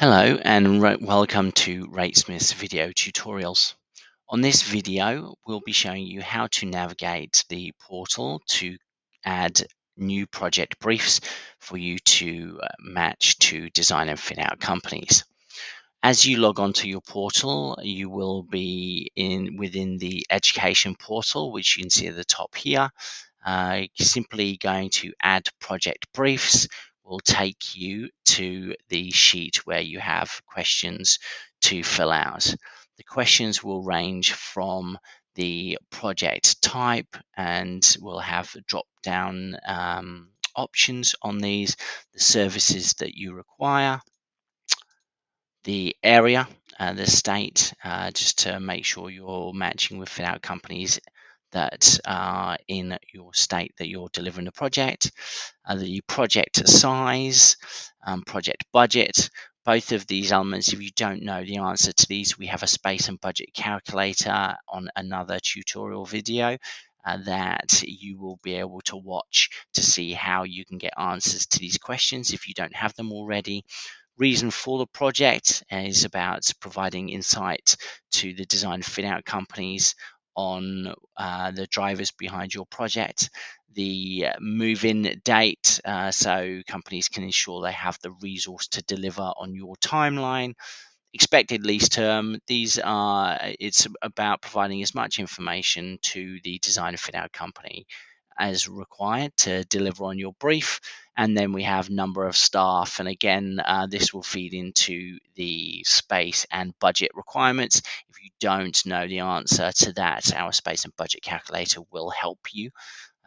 Hello and welcome to Ratesmiths video tutorials. On this video, we'll be showing you how to navigate the portal to add new project briefs for you to match to design and fit out companies. As you log onto your portal, you will be within the education portal, which you can see at the top here. Simply going to add project briefs will take you to the sheet where you have questions to fill out. The questions will range from the project type, and we'll have drop down options on these, the services that you require, the area, the state, just to make sure you're matching with fit out companies that are in your state that you're delivering the project, the project size, project budget. Both of these elements, if you don't know the answer to these, we have a space and budget calculator on another tutorial video that you will be able to watch to see how you can get answers to these questions if you don't have them already. Reason for the project is about providing insight to the design fit out companies on the drivers behind your project, the move-in date, so companies can ensure they have the resource to deliver on your timeline. Expected lease term, it's about providing as much information to the design and fit out company as required to deliver on your brief. And then we have number of staff, and again this will feed into the space and budget requirements. If you don't know the answer to that, our space and budget calculator will help you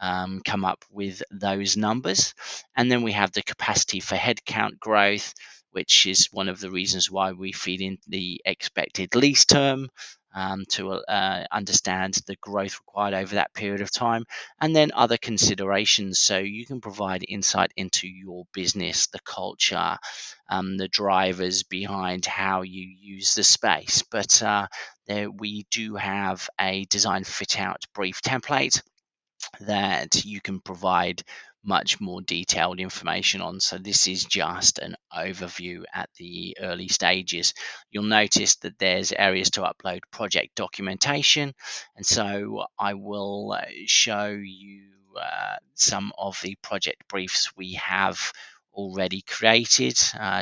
come up with those numbers. And then we have the capacity for headcount growth, which is one of the reasons why we feed in the expected lease term to understand the growth required over that period of time, and then other considerations. So you can provide insight into your business, the culture, the drivers behind how you use the space. But we do have a design fit out brief template that you can provide much more detailed information on. So this is just an overview at the early stages. You'll notice that there's areas to upload project documentation, and so I will show you some of the project briefs we have already created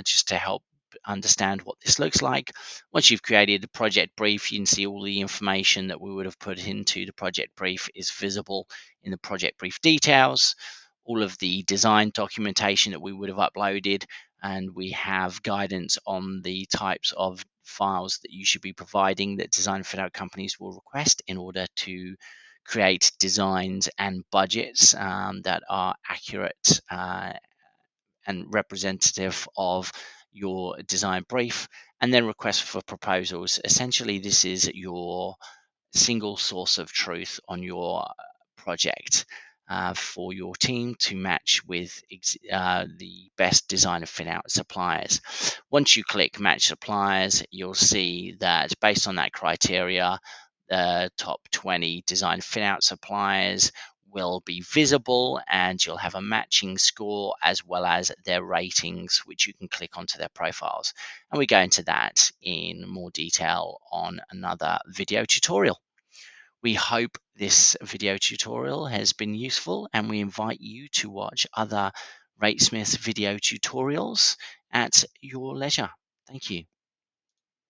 just to help understand what this looks like. Once you've created the project brief, you can see all the information that we would have put into the project brief is visible in the project brief details. All of the design documentation that we would have uploaded, and we have guidance on the types of files that you should be providing that design fit out companies will request in order to create designs and budgets that are accurate and representative of your design brief. And then request for proposals. Essentially, this is your single source of truth on your project for your team to match with the best design and fit out suppliers. Once you click match suppliers, you'll see that based on that criteria, the top 20 design fit out suppliers will be visible, and you'll have a matching score as well as their ratings, which you can click onto their profiles. And we go into that in more detail on another video tutorial. We hope this video tutorial has been useful, and we invite you to watch other Ratesmiths video tutorials at your leisure. Thank you.